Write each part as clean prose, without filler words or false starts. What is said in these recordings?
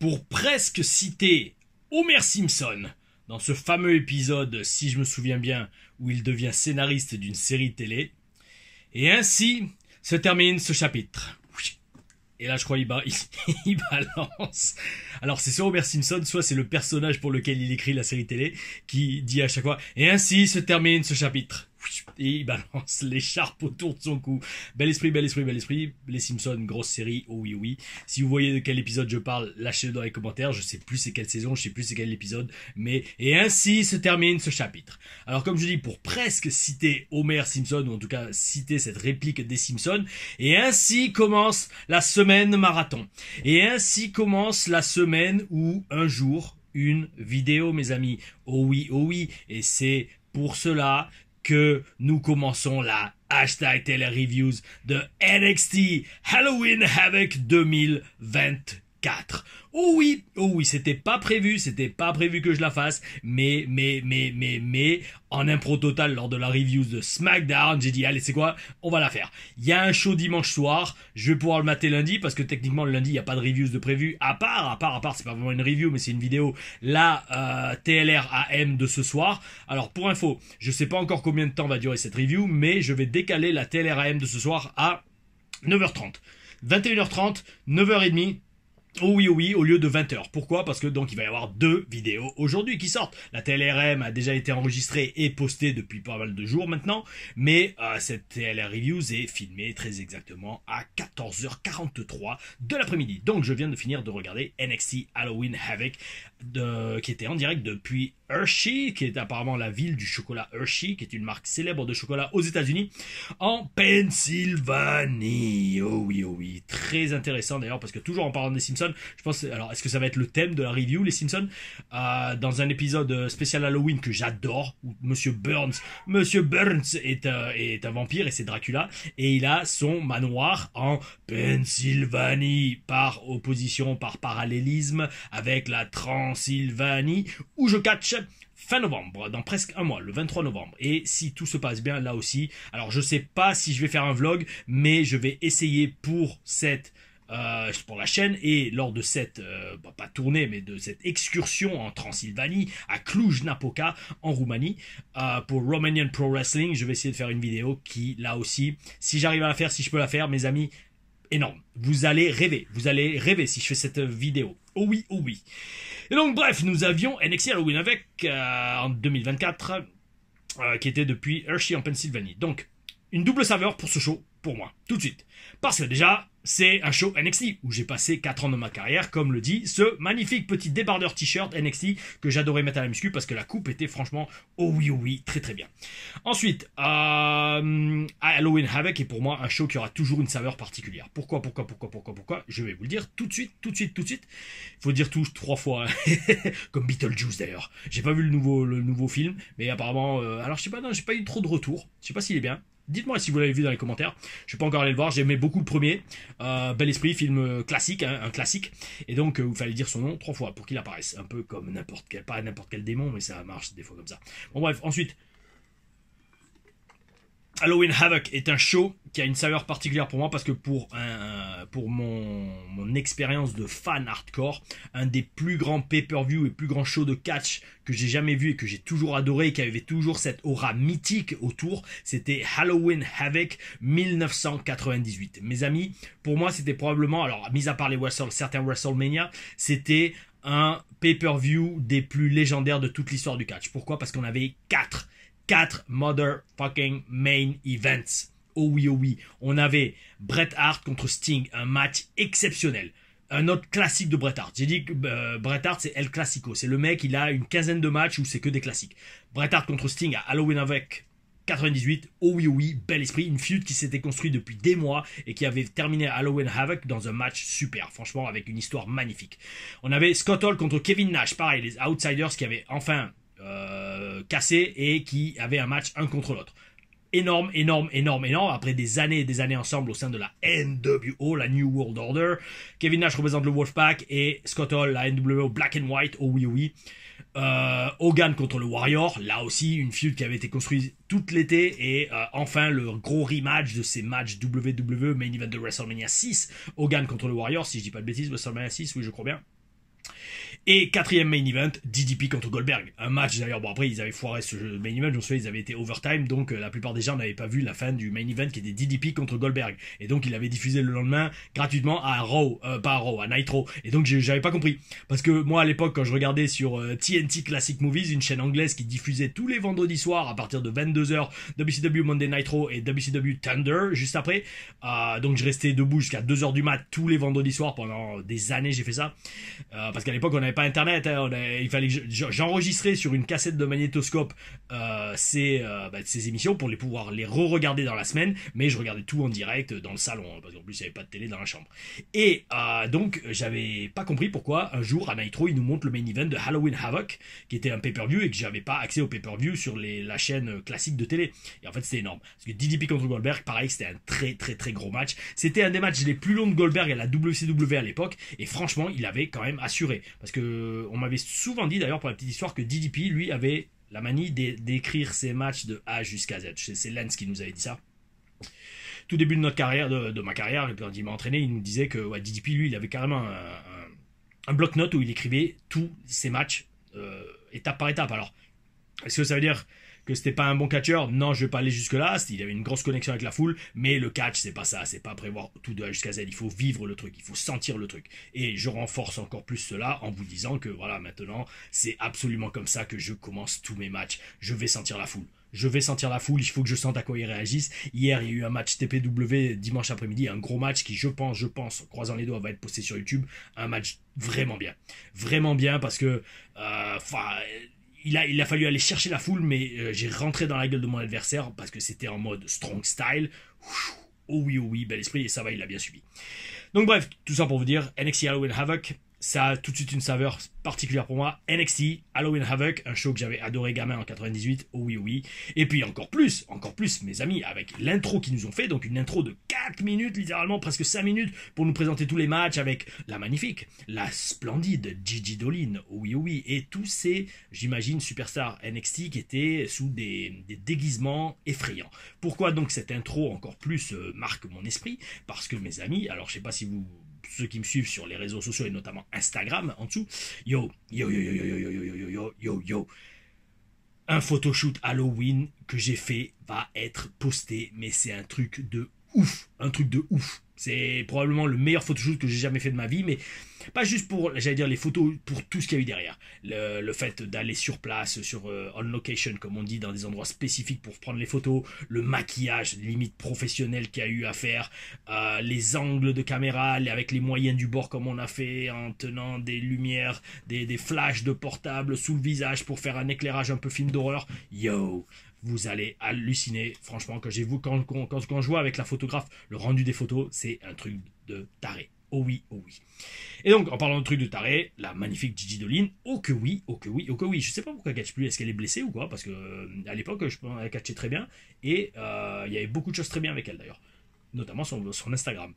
pour presque citer Homer Simpson dans ce fameux épisode, si je me souviens bien, où il devient scénariste d'une série télé. Et ainsi se termine ce chapitre. Et là, je crois il balance. Alors, c'est soit Homer Simpson, soit c'est le personnage pour lequel il écrit la série télé qui dit à chaque fois « Et ainsi se termine ce chapitre ». Et il balance l'écharpe autour de son cou. Bel esprit, bel esprit, bel esprit. Les Simpsons, grosse série, oh oui, oui. Si vous voyez de quel épisode je parle, lâchez-le dans les commentaires. Je sais plus c'est quelle saison, je sais plus c'est quel épisode. Mais, et ainsi se termine ce chapitre. Alors, comme je dis, pour presque citer Homer Simpson, ou en tout cas citer cette réplique des Simpsons, et ainsi commence la semaine marathon. Et ainsi commence la semaine où, un jour, une vidéo, mes amis. Oh oui, oh oui. Et c'est pour cela que nous commençons la hashtag Tele Reviews de NXT Halloween Havoc 2024. Oh oui, c'était pas prévu que je la fasse, mais, en impro total lors de la review de SmackDown, j'ai dit, allez, c'est quoi, on va la faire. Il y a un show dimanche soir, je vais pouvoir le mater lundi, parce que techniquement, le lundi, il n'y a pas de reviews de prévu, à part, c'est pas vraiment une review, mais c'est une vidéo, la TLR AM de ce soir. Alors, pour info, je sais pas encore combien de temps va durer cette review, mais je vais décaler la TLR AM de ce soir à 9h30. 21h30, 9h30, oh oui, au lieu de 20h. Pourquoi? Parce que donc il va y avoir 2 vidéos aujourd'hui qui sortent. La TLRM a déjà été enregistrée et postée depuis pas mal de jours maintenant, mais cette TLR Reviews est filmée très exactement à 14h43 de l'après-midi. Donc je viens de finir de regarder NXT Halloween Havoc, qui était en direct depuis Hershey, qui est apparemment la ville du chocolat Hershey, qui est une marque célèbre de chocolat aux États-Unis, en Pennsylvanie. Oh oui, très intéressant d'ailleurs, parce que toujours en parlant des Simpsons, je pense, alors est-ce que ça va être le thème de la review, les Simpsons, dans un épisode spécial Halloween que j'adore, où Monsieur Burns est un vampire et c'est Dracula, et il a son manoir en Pennsylvanie, par opposition, par parallélisme avec la Transylvanie, où je catch fin novembre, dans presque un mois, le 23 novembre. Et si tout se passe bien, là aussi, alors je sais pas si je vais faire un vlog, mais je vais essayer pour la chaîne et lors de cette, pas tournée, mais de cette excursion en Transylvanie, à Cluj-Napoca, en Roumanie, pour Romanian Pro Wrestling, je vais essayer de faire une vidéo qui, là aussi, si j'arrive à la faire, si je peux la faire, mes amis, énorme. Vous allez rêver si je fais cette vidéo. Oh oui. Et donc bref, nous avions NXT Halloween avec en 2024, qui était depuis Hershey en Pennsylvanie. Donc, une double saveur pour ce show, pour moi, tout de suite. Parce que déjà, c'est un show NXT où j'ai passé 4 ans de ma carrière, comme le dit ce magnifique petit débardeur t-shirt NXT que j'adorais mettre à la muscu parce que la coupe était franchement, oh oui, très très bien. Ensuite, Halloween Havoc est pour moi un show qui aura toujours une saveur particulière. Pourquoi? Je vais vous le dire tout de suite. Il faut dire tout 3 fois, comme Beetlejuice d'ailleurs. J'ai pas vu le nouveau film, mais apparemment, alors je sais pas, non, j'ai pas eu trop de retours. Je sais pas s'il est bien. Dites-moi si vous l'avez vu dans les commentaires. Je vais pas encore aller le voir. J'aimais beaucoup le premier. Bel Esprit, film classique, hein, un classique. Et donc, il fallait dire son nom 3 fois pour qu'il apparaisse. Un peu comme pas n'importe quel démon, mais ça marche des fois comme ça. Bon bref, ensuite, Halloween Havoc est un show qui a une saveur particulière pour moi parce que pour mon expérience de fan hardcore, un des plus grands pay-per-view et plus grands shows de catch que j'ai jamais vu et que j'ai toujours adoré et qui avait toujours cette aura mythique autour, c'était Halloween Havoc 1998. Mes amis, pour moi c'était probablement, alors mis à part certains WrestleMania, c'était un pay-per-view des plus légendaires de toute l'histoire du catch. Pourquoi? Parce qu'on avait 4 motherfucking main events. Oh oui. On avait Bret Hart contre Sting, un match exceptionnel. Un autre classique de Bret Hart. J'ai dit que Bret Hart, c'est El Clasico. C'est le mec, il a une quinzaine de matchs où c'est que des classiques. Bret Hart contre Sting à Halloween Havoc 98. Oh oui, bel esprit. Une feud qui s'était construite depuis des mois et qui avait terminé à Halloween Havoc dans un match super. Franchement, avec une histoire magnifique. On avait Scott Hall contre Kevin Nash. Pareil, les Outsiders qui avaient enfin cassé et qui avaient un match un contre l'autre. Énorme. Après des années et des années ensemble au sein de la NWO, la New World Order. Kevin Nash représente le Wolfpack et Scott Hall, la NWO Black and White. Oh oui. Hogan contre le Warrior, là aussi une feud qui avait été construite tout l'été et enfin le gros rematch de ces matchs WWE Main Event de WrestleMania 6, Hogan contre le Warrior, si je dis pas de bêtises, WrestleMania 6, oui je crois bien. Et quatrième main event, DDP contre Goldberg. Un match d'ailleurs, bon après ils avaient foiré ce main event, je me souviens ils avaient été overtime, donc la plupart des gens n'avaient pas vu la fin du main event qui était DDP contre Goldberg. Et donc ils l'avaient diffusé le lendemain gratuitement à Raw, pas à Raw, à Nitro. Et donc j'avais pas compris. Parce que moi à l'époque quand je regardais sur TNT Classic Movies, une chaîne anglaise qui diffusait tous les vendredis soirs à partir de 22h WCW Monday Nitro et WCW Thunder juste après. Donc je restais debout jusqu'à 2h du mat tous les vendredis soirs pendant des années j'ai fait ça. Parce qu'à l'époque on avait pas internet, hein, il fallait que j'enregistrais sur une cassette de magnétoscope ces émissions pour pouvoir les re-regarder dans la semaine, mais je regardais tout en direct dans le salon, hein, parce qu'en plus il n'y avait pas de télé dans la chambre. Et donc j'avais pas compris pourquoi un jour à Nitro ils nous montrent le main event de Halloween Havoc, qui était un pay-per-view et que j'avais pas accès au pay-per-view sur la chaîne classique de télé. Et en fait c'était énorme, parce que DDP contre Goldberg, pareil, c'était un très très très gros match. C'était un des matchs les plus longs de Goldberg à la WCW à l'époque, et franchement il avait quand même assuré, parce que on m'avait souvent dit d'ailleurs pour la petite histoire que DDP lui avait la manie d'écrire ses matchs de A jusqu'à Z. C'est Lance qui nous avait dit ça. Tout début de notre carrière, de ma carrière, et puis quand il m'a entraîné, il nous disait que ouais, DDP lui il avait carrément un bloc-notes où il écrivait tous ses matchs étape par étape. Alors est-ce que ça veut dire que c'était pas un bon catcheur? Non, je vais pas aller jusque là. Il avait une grosse connexion avec la foule, mais le catch c'est pas ça, c'est pas prévoir tout de A jusqu'à Z. Il faut vivre le truc, il faut sentir le truc. Et je renforce encore plus cela en vous disant que voilà, maintenant c'est absolument comme ça que je commence tous mes matchs. Je vais sentir la foule. Je vais sentir la foule, il faut que je sente à quoi ils réagissent. Hier, il y a eu un match TPW dimanche après-midi, un gros match qui, je pense, croisant les doigts, va être posté sur YouTube. Un match vraiment bien. Vraiment bien parce que, il a fallu aller chercher la foule, mais j'ai rentré dans la gueule de mon adversaire parce que c'était en mode strong style. Oh oui, bel esprit, et ça va, il l'a bien suivi. Donc bref, tout ça pour vous dire, NXT Halloween Havoc, ça a tout de suite une saveur particulière pour moi. NXT Halloween Havoc, un show que j'avais adoré gamin en 98, oh oui. Et puis encore plus, mes amis, avec l'intro qu'ils nous ont fait, donc une intro de 4 minutes, littéralement presque 5 minutes, pour nous présenter tous les matchs avec la magnifique, la splendide Gigi Dolin, oh oui, et tous ces, j'imagine, superstars NXT qui étaient sous des déguisements effrayants. Pourquoi donc cette intro encore plus marque mon esprit? Parce que mes amis, alors je sais pas si ceux qui me suivent sur les réseaux sociaux et notamment Instagram en dessous, yo, un photoshoot Halloween que j'ai fait va être posté, mais c'est un truc de ouf, c'est probablement le meilleur photoshoot que j'ai jamais fait de ma vie, mais pas juste pour, j'allais dire, les photos, pour tout ce qu'il y a eu derrière. Le fait d'aller sur place, on location, comme on dit, dans des endroits spécifiques pour prendre les photos, le maquillage, limite professionnel qu'il y a eu à faire, les angles de caméra, avec les moyens du bord comme on a fait, en tenant des lumières, des flashs de portable sous le visage pour faire un éclairage un peu film d'horreur. Yo! Vous allez halluciner, franchement, quand je vois avec la photographe le rendu des photos, c'est un truc de taré. Oh oui. Et donc, en parlant de truc de taré, la magnifique Gigi Dolin, oh que oui. Je sais pas pourquoi elle catch plus, est-ce qu'elle est blessée ou quoi? Parce que à l'époque, je pense qu'elle catchait très bien, et il y avait beaucoup de choses très bien avec elle d'ailleurs, notamment sur son Instagram.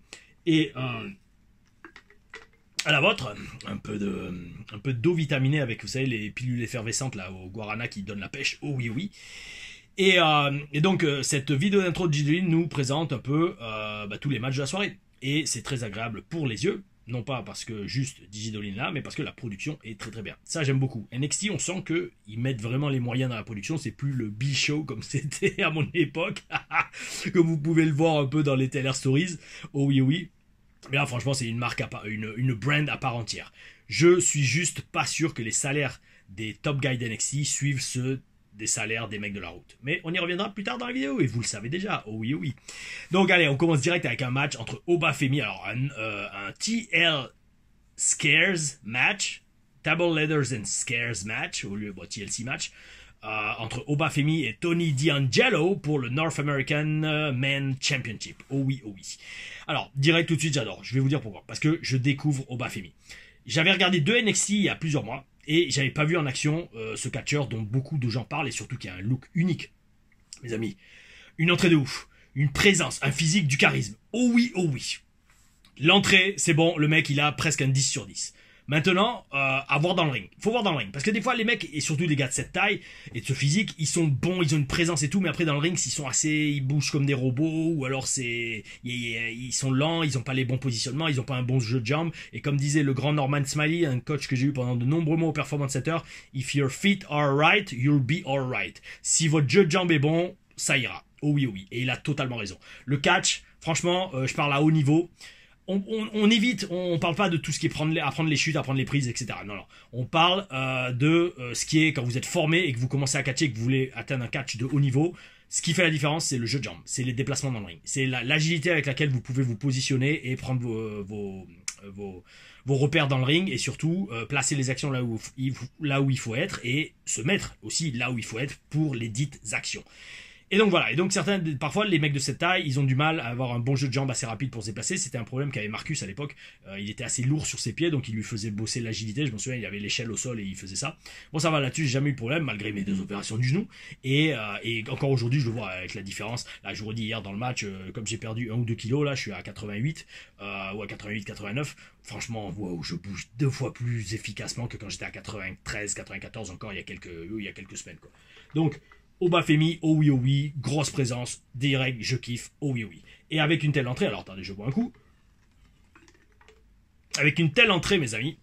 Et à la vôtre, un peu d'eau vitaminée avec, vous savez, les pilules effervescentes là au guarana qui donnent la pêche, oh oui. Et donc cette vidéo d'intro de Gigi Dolin nous présente un peu tous les matchs de la soirée. Et c'est très agréable pour les yeux, non pas parce que juste Gigi Dolin là, mais parce que la production est très très bien. Ça j'aime beaucoup. NXT, on sent qu'ils mettent vraiment les moyens dans la production, c'est plus le B-show comme c'était à mon époque, comme vous pouvez le voir un peu dans les Taylor Stories, oh oui. Mais là franchement c'est une marque, une brand à part entière. Je suis juste pas sûr que les salaires des top guys d'NXT suivent ceux des salaires des mecs de la route. Mais on y reviendra plus tard dans la vidéo, et vous le savez déjà, oh oui. Donc allez, on commence direct avec un match entre Oba Femi, alors un TL Scares match, Table Ladders and Scares match, au lieu de TLC match, entre Oba Femi et Tony D'Angelo pour le North American Men Championship. Oh oui. Alors, direct tout de suite, j'adore. Je vais vous dire pourquoi. Parce que je découvre Oba Femi. J'avais regardé 2 NXT il y a plusieurs mois, et j'avais pas vu en action ce catcheur dont beaucoup de gens parlent, et surtout qui a un look unique. Mes amis, une entrée de ouf, une présence, un physique, du charisme. Oh oui. L'entrée, c'est bon, le mec il a presque un 10 sur 10. Maintenant, à voir dans le ring. Faut voir dans le ring. Parce que des fois, les mecs, et surtout des gars de cette taille et de ce physique, ils sont bons, ils ont une présence et tout, mais après dans le ring, s'ils sont ils bougent comme des robots, ou alors ils sont lents, ils ont pas les bons positionnements, ils ont pas un bon jeu de jambes. Et comme disait le grand Norman Smiley, un coach que j'ai eu pendant de nombreux mois au Performance Center, if your feet are right, you'll be alright. Si votre jeu de jambes est bon, ça ira. Oh oui, oh oui. Et il a totalement raison. Le catch, franchement, je parle à haut niveau. On évite, on parle pas de tout ce qui est apprendre les chutes, apprendre les prises, etc. Non, non. On parle de ce qui est quand vous êtes formé et que vous commencez à catcher et que vous voulez atteindre un catch de haut niveau. Ce qui fait la différence, c'est le jeu de jambes, c'est les déplacements dans le ring, c'est l'agilité avec laquelle vous pouvez vous positionner et prendre vos repères dans le ring et surtout placer les actions là où il faut être et se mettre aussi là où il faut être pour les dites actions. Et donc voilà, et donc parfois les mecs de cette taille, ils ont du mal à avoir un bon jeu de jambes assez rapide pour se déplacer. C'était un problème qu'avait Marcus à l'époque. Il était assez lourd sur ses pieds, donc il lui faisait bosser l'agilité. Je me souviens, il avait l'échelle au sol et il faisait ça. Bon, ça va, là-dessus, j'ai jamais eu de problème, malgré mes 2 opérations du genou. Et encore aujourd'hui, je le vois avec la différence. Là, je vous redis hier dans le match, comme j'ai perdu 1 ou 2 kilos, là, je suis à 88, ouais, 88, 89. Franchement, wow, je bouge 2 fois plus efficacement que quand j'étais à 93, 94 encore il y a quelques semaines, quoi. Donc, Obafemi, oh oui, grosse présence, direct, je kiffe, oh oui. Et avec une telle entrée, alors attendez, je bois un coup. Avec une telle entrée, mes amis,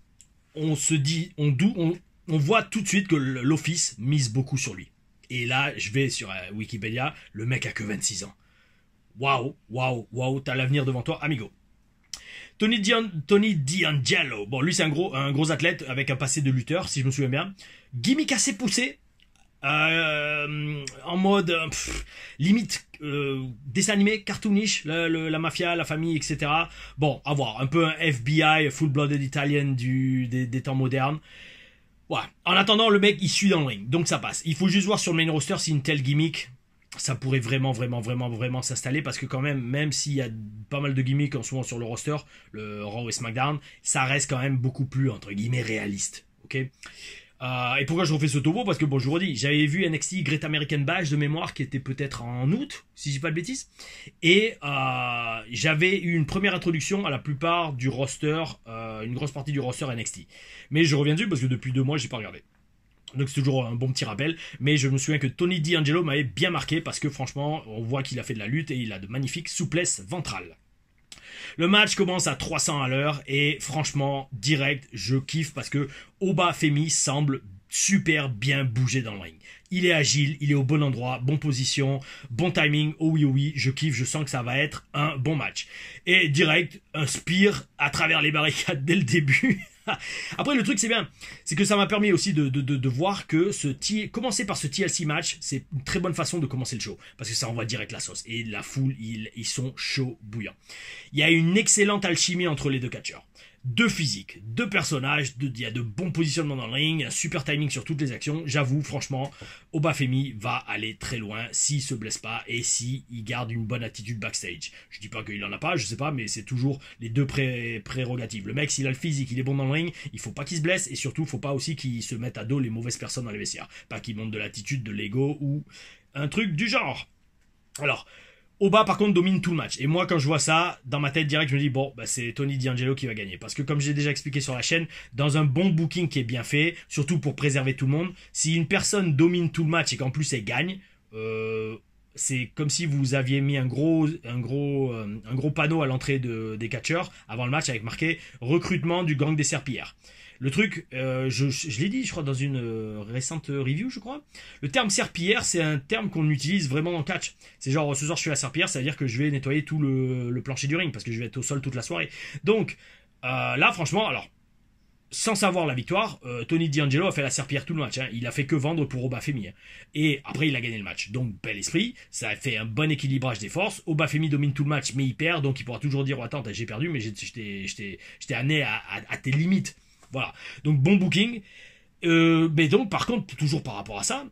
on se dit, on voit tout de suite que l'office mise beaucoup sur lui. Et là, je vais sur Wikipédia, le mec a que 26 ans. Waouh, t'as l'avenir devant toi, amigo. Tony D'Angelo, bon, lui c'est un gros athlète avec un passé de lutteur, si je me souviens bien. Gimmick assez poussé. En mode limite dessin animé, cartoonish, la mafia, la famille, etc. Bon, à voir, un peu un FBI, full-blooded Italian des temps modernes. Ouais. En attendant, le mec il suit dans le ring, donc ça passe. Il faut juste voir sur le main roster si une telle gimmick ça pourrait vraiment s'installer, parce que quand même s'il y a pas mal de gimmicks en ce moment sur le roster, le Raw et SmackDown, ça reste quand même beaucoup plus entre guillemets réaliste, ok. Et pourquoi je refais ce topo? Parce que bon, je vous redis, j'avais vu NXT Great American Bash de mémoire qui était peut-être en août, si je dis pas de bêtises, et j'avais eu une première introduction à la plupart du roster, une grosse partie du roster NXT. Mais je reviens dessus parce que depuis 2 mois, j'ai pas regardé. Donc c'est toujours un bon petit rappel, mais je me souviens que Tony D'Angelo m'avait bien marqué parce que franchement, on voit qu'il a fait de la lutte et il a de magnifiques souplesses ventrales. Le match commence à 300 à l'heure et franchement, direct, je kiffe parce que Obafemi semble super bien bouger dans le ring. Il est agile, il est au bon endroit, bonne position, bon timing, oh oui, je kiffe, je sens que ça va être un bon match. Et direct, un spear à travers les barricades dès le début. Après, le truc, c'est bien, c'est que ça m'a permis aussi de voir que commencer par ce TLC match, c'est une très bonne façon de commencer le show, parce que ça envoie direct la sauce, et la foule, ils sont chauds bouillants. Il y a une excellente alchimie entre les 2 catcheurs. 2 physiques, 2 personnages, il y a de bons positionnements dans le ring, un super timing sur toutes les actions. J'avoue, franchement, Obafemi va aller très loin s'il se blesse pas et s'il garde une bonne attitude backstage. Je dis pas qu'il en a pas, je sais pas, mais c'est toujours les 2 prérogatives. Le mec, s'il a le physique, il est bon dans le ring, il faut pas qu'il se blesse et surtout, faut pas aussi qu'il se mette à dos les mauvaises personnes dans les vestiaires. Pas qu'il monte de l'attitude, de l'ego ou un truc du genre. Alors, Oba par contre domine tout le match. Et moi quand je vois ça, dans ma tête direct je me dis bon bah c'est Tony D'Angelo qui va gagner. Parce que comme j'ai déjà expliqué sur la chaîne, dans un bon booking qui est bien fait, surtout pour préserver tout le monde, si une personne domine tout le match et qu'en plus elle gagne, c'est comme si vous aviez mis un gros panneau à l'entrée des catcheurs avant le match avec marqué recrutement du gang des serpillères. Le truc, je l'ai dit, je crois, dans une récente review, je crois. Le terme serpillière, c'est un terme qu'on utilise vraiment dans le catch. C'est genre, ce soir, je fais la serpillière, ça veut dire que je vais nettoyer tout le plancher du ring, parce que je vais être au sol toute la soirée. Donc, là, franchement, alors, sans savoir la victoire, Tony D'Angelo a fait la serpillière tout le match. Hein. Il a fait que vendre pour Obafemi. Hein. Et après, il a gagné le match. Donc, bel esprit. Ça a fait un bon équilibrage des forces. Obafemi domine tout le match, mais il perd. Donc, il pourra toujours dire, oh, attends, j'ai perdu, mais j'étais amené à tes limites. Voilà. Donc bon booking. Mais donc par contre, toujours par rapport à ça,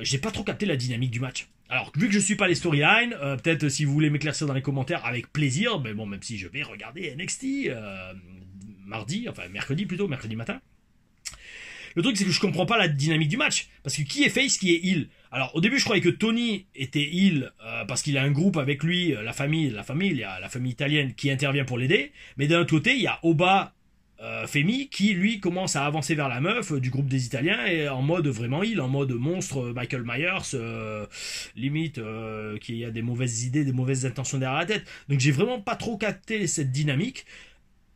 j'ai pas trop capté la dynamique du match. Alors vu que je suis pas les storylines, peut-être si vous voulez m'éclaircir dans les commentaires avec plaisir, mais bon même si je vais regarder NXT mercredi matin. Le truc c'est que je comprends pas la dynamique du match. Parce que qui est face, qui est heel? Alors au début je croyais que Tony était heel parce qu'il a un groupe avec lui, la famille italienne qui intervient pour l'aider. Mais d'un autre côté il y a Oba Femi qui lui commence à avancer vers la meuf du groupe des Italiens et en mode vraiment heal, en mode monstre Michael Myers, limite qui a des mauvaises idées, des mauvaises intentions derrière la tête. Donc j'ai vraiment pas trop capté cette dynamique.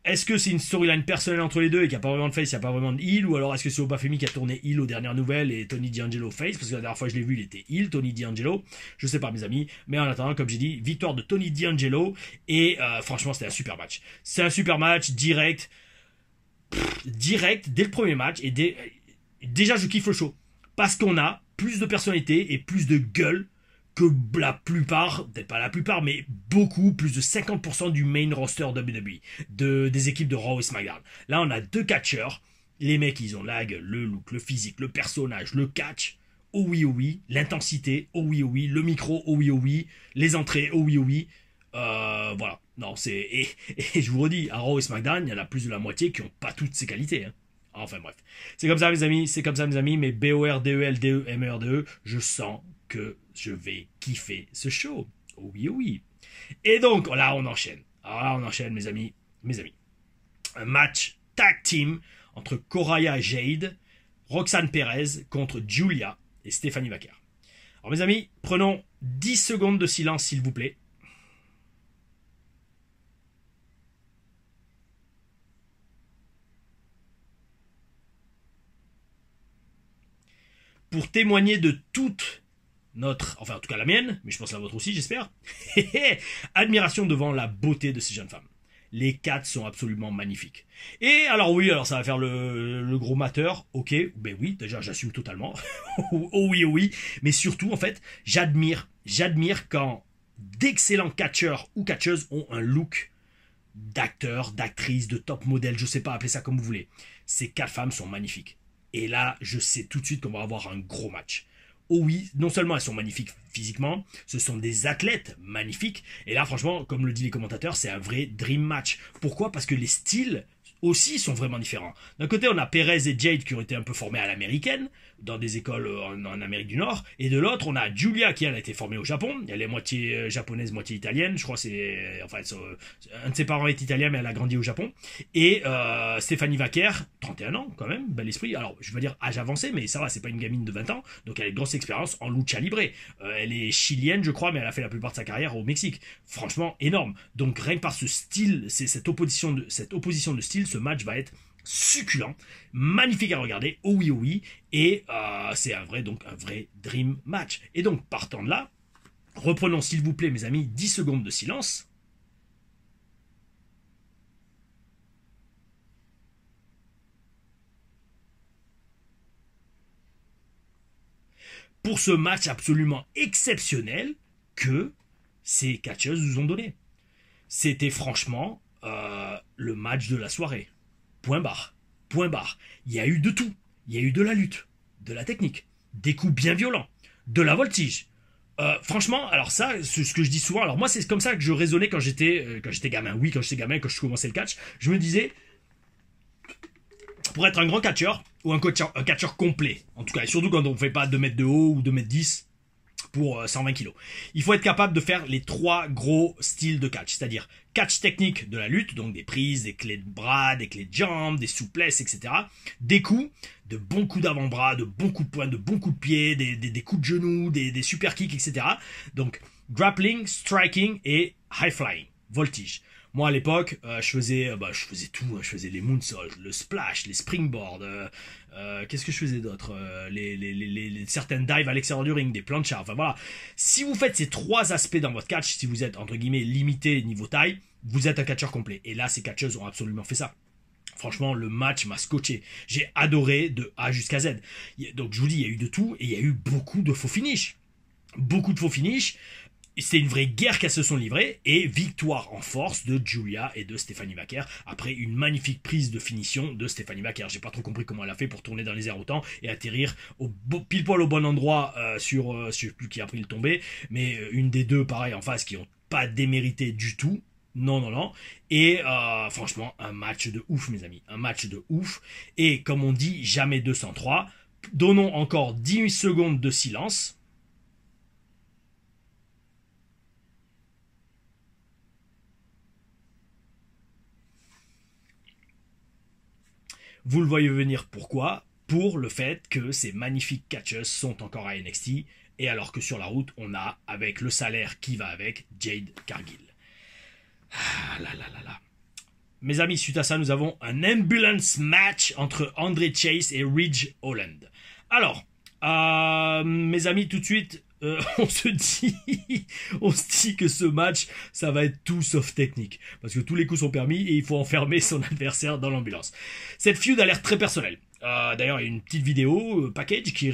Est-ce que c'est une storyline personnelle entre les deux et qu'il n'y a pas vraiment de face, il n'y a pas vraiment de heal, ou alors est-ce que c'est Obafemi qui a tourné heal aux dernières nouvelles et Tony D'Angelo face, parce que la dernière fois je l'ai vu il était heal, Tony D'Angelo, je sais pas mes amis, mais en attendant comme j'ai dit, victoire de Tony D'Angelo et franchement c'était un super match. C'est un super match, direct dès le premier match et déjà je kiffe le show parce qu'on a plus de personnalité et plus de gueule que la plupart, peut-être pas la plupart, mais beaucoup, plus de 50% du main roster WWE, des équipes de Raw et SmackDown. Là, on a deux catcheurs. Les mecs, ils ont la gueule, le look, le physique, le personnage, le catch. Oh oui, l'intensité, oh oui, le micro, oh oui, les entrées, oh oui. Voilà. Non, et je vous redis, à Raw et SmackDown, il y en a plus de la moitié qui n'ont pas toutes ces qualités. Hein. Enfin bref. C'est comme ça, mes amis, c'est comme ça, mes amis, mais BORDELDEMERDE, je sens que je vais kiffer ce show. Oh oui. Et donc, là, on enchaîne. Alors là, on enchaîne, mes amis, Un match tag team entre Coraya Jade, Roxanne Perez contre Julia et Stephanie Vaquer. Alors, mes amis, prenons 10 secondes de silence, s'il vous plaît. Pour témoigner de toute enfin en tout cas la mienne, mais je pense la vôtre aussi j'espère, admiration devant la beauté de ces jeunes femmes. Les quatre sont absolument magnifiques. Et alors oui, alors ça va faire le gros mateur, ok, ben oui, déjà j'assume totalement, oh oui, mais surtout en fait, j'admire quand d'excellents catcheurs ou catcheuses ont un look d'acteur, d'actrice, de top modèle, je sais pas, appelez ça comme vous voulez. Ces quatre femmes sont magnifiques. Et là, je sais tout de suite qu'on va avoir un gros match. Oh oui, non seulement elles sont magnifiques physiquement, ce sont des athlètes magnifiques. Et là, franchement, comme le disent les commentateurs, c'est un vrai dream match. Pourquoi ? Parce que les styles aussi sont vraiment différents. D'un côté, on a Perez et Jade qui ont été un peu formés à l'américaine, dans des écoles en Amérique du Nord. Et de l'autre, on a Julia qui, elle, a été formée au Japon. Elle est moitié japonaise, moitié italienne. Je crois que c'est... Enfin, un de ses parents est italien, mais elle a grandi au Japon. Et Stéphanie Vaquer, 31 ans quand même, bel esprit. Alors, je veux dire âge avancé, mais ça va, c'est pas une gamine de 20 ans. Donc, elle a une grosse expérience en lucha libre. Elle est chilienne, je crois, mais elle a fait la plupart de sa carrière au Mexique. Franchement, énorme. Donc, rien que par ce style, cette opposition de style, ce match va être succulent, magnifique à regarder, oh oui, et c'est un vrai dream match. Et donc, partant de là, reprenons s'il vous plaît, mes amis, 10 secondes de silence. Pour ce match absolument exceptionnel que ces catcheuses nous ont donné. C'était franchement le match de la soirée. Point barre. Point barre. Il y a eu de tout. Il y a eu de la lutte, de la technique, des coups bien violents, de la voltige. Franchement, alors ça, c'est ce que je dis souvent. Alors moi, c'est comme ça que je raisonnais quand j'étais gamin. Oui, quand j'étais gamin, quand je commençais le catch, je me disais, pour être un grand catcheur ou un catcheur complet, en tout cas, et surtout quand on ne fait pas 2 mètres de haut ou 2 mètres 10 pour 120 kilos. Il faut être capable de faire les 3 gros styles de catch, c'est-à-dire catch technique de la lutte, donc des prises, des clés de bras, des clés de jambes, des souplesses, etc. Des coups, de bons coups d'avant-bras, de bons coups de poing, de bons coups de pied, des coups de genoux, des super kicks, etc. Donc grappling, striking et high flying, voltige. Moi à l'époque, je faisais tout. Je faisais les moonsaults, le splash, les springboards. Qu'est-ce que je faisais d'autre certaines dives à l'extérieur du ring, des planchas. Enfin voilà. Si vous faites ces 3 aspects dans votre catch, si vous êtes entre guillemets limité niveau taille, vous êtes un catcheur complet. Et là, ces catcheuses ont absolument fait ça. Franchement, le match m'a scotché. J'ai adoré de A jusqu'à Z. Donc je vous dis, il y a eu de tout et il y a eu beaucoup de faux finishes. Beaucoup de faux finishes. C'est une vraie guerre qu'elles se sont livrées et victoire en force de Julia et de Stephanie Vaquer après une magnifique prise de finition de Stephanie Vaquer. J'ai pas trop compris comment elle a fait pour tourner dans les airs autant et atterrir pile poil au bon endroit je sais plus qui a pris le tombé, mais une des deux pareil en face qui ont pas démérité du tout. Non. Et franchement, un match de ouf, mes amis. Un match de ouf. Et comme on dit, jamais 203. Donnons encore 10 secondes de silence. Vous le voyez venir, pourquoi? Pour le fait que ces magnifiques catcheuses sont encore à NXT, et alors que sur la route, on a, avec le salaire qui va avec, Jade Cargill. Ah là là là là. Mes amis, suite à ça, nous avons un ambulance match entre Andre Chase et Ridge Holland. Alors, mes amis, tout de suite, on se dit que ce match, ça va être tout sauf technique. Parce que tous les coups sont permis et il faut enfermer son adversaire dans l'ambulance. Cette feud a l'air très personnelle. D'ailleurs, il y a une petite vidéo package qui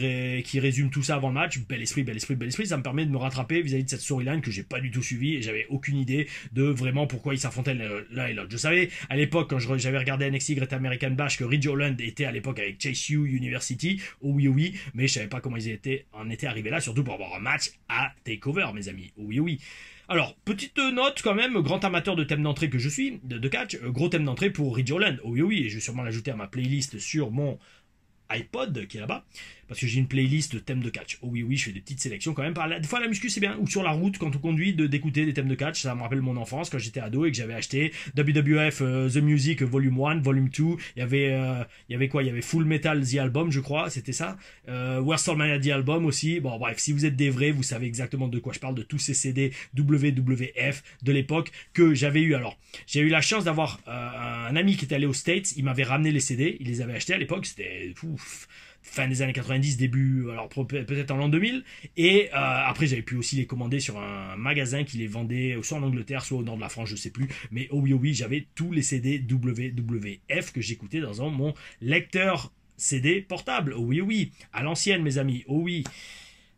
résume tout ça avant le match. Bel esprit, bel esprit, bel esprit. Ça me permet de me rattraper vis-à-vis de cette storyline que j'ai pas du tout suivie et j'avais aucune idée de vraiment pourquoi ils s'affrontaient l'un et l'autre. Je savais à l'époque quand j'avais regardé NXT Great American Bash que Ridge Holland était à l'époque avec Chase U University. Oh oui, mais je savais pas comment ils en étaient arrivés là, surtout pour avoir un match à Takeover, mes amis. Oh oui. Alors, petite note quand même, grand amateur de thème d'entrée que je suis, de catch, gros thème d'entrée pour Ridge Holland. Oh oui, et je vais sûrement l'ajouter à ma playlist sur mon iPod qui est là-bas, parce que j'ai une playlist de thèmes de catch. Oh oui, je fais des petites sélections quand même. Des fois, la muscu, c'est bien, ou sur la route, quand on conduit, d'écouter des thèmes de catch. Ça me rappelle mon enfance, quand j'étais ado et que j'avais acheté WWF The Music Volume 1, Volume 2. Il y avait quoi? Il y avait Full Metal The Album, je crois, c'était ça. WrestleMania The Album aussi. Bon, bref, si vous êtes des vrais, vous savez exactement de quoi je parle, de tous ces CD WWF de l'époque que j'avais eu. Alors, j'ai eu la chance d'avoir un ami qui était allé aux States, il m'avait ramené les CD, il les avait achetés à l'époque, c'était fin des années 90, début, alors peut-être en l'an 2000, et après j'avais pu aussi les commander sur un magasin qui les vendait soit en Angleterre, soit au nord de la France, je sais plus, mais oh oui, j'avais tous les CD WWF que j'écoutais dans mon lecteur CD portable. Oh oui, à l'ancienne, mes amis. Oh oui.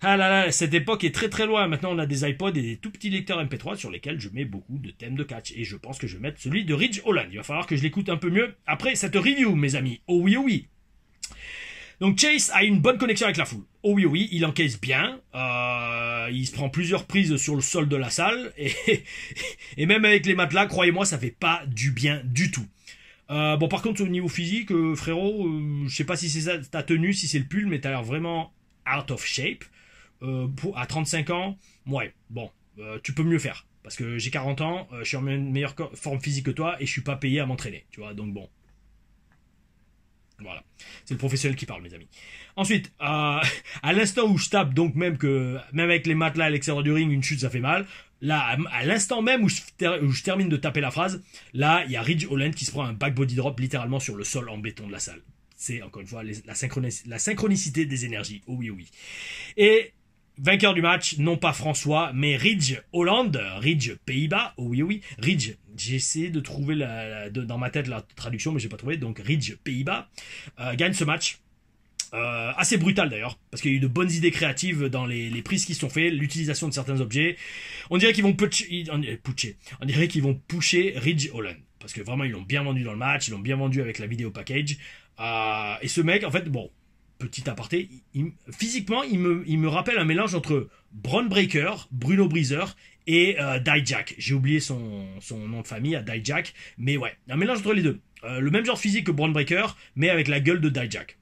Ah là là, cette époque est très très loin. Maintenant, on a des iPods et des tout petits lecteurs MP3 sur lesquels je mets beaucoup de thèmes de catch. Et je pense que je vais mettre celui de Ridge Holland. Il va falloir que je l'écoute un peu mieux après cette review, mes amis. Oh oui. Donc Chase a une bonne connexion avec la foule. Oh oui, il encaisse bien. Il se prend plusieurs prises sur le sol de la salle. Et même avec les matelas, croyez-moi, ça fait pas du bien du tout. Bon, par contre, au niveau physique, frérot, je sais pas si c'est ça ta tenue, si c'est le pull, mais t'as l'air vraiment out of shape. À 35 ans, ouais, bon, tu peux mieux faire. Parce que j'ai 40 ans, je suis en meilleure forme physique que toi et je suis pas payé à m'entraîner, tu vois, donc bon. Voilà, c'est le professionnel qui parle, mes amis. Ensuite, à l'instant où je tape, donc même avec les matelas à l'extérieur du ring, une chute ça fait mal. Là, à l'instant même où je termine de taper la phrase, là, il y a Ridge Holland qui se prend un back body drop littéralement sur le sol en béton de la salle. C'est encore une fois la synchronicité des énergies. Oh oui. Et vainqueur du match, non pas François, mais Ridge Holland, Ridge Pays-Bas, oh oui, Ridge, j'ai essayé de trouver dans ma tête la traduction, mais j'ai pas trouvé, donc Ridge Pays-Bas, gagne ce match. Assez brutal d'ailleurs, parce qu'il y a eu de bonnes idées créatives dans les prises qui sont faites, l'utilisation de certains objets. On dirait qu'ils vont on dirait qu'ils vont pusher Ridge Holland, parce que vraiment ils l'ont bien vendu dans le match, ils l'ont bien vendu avec la vidéo package. Et ce mec, en fait, bon, petit aparté, physiquement, il me rappelle un mélange entre Bron Breakker, Bruno Breezer et Dijak. J'ai oublié son nom de famille à Dijak, mais ouais, un mélange entre les deux. Le même genre physique que Bron Breakker, mais avec la gueule de Dijak.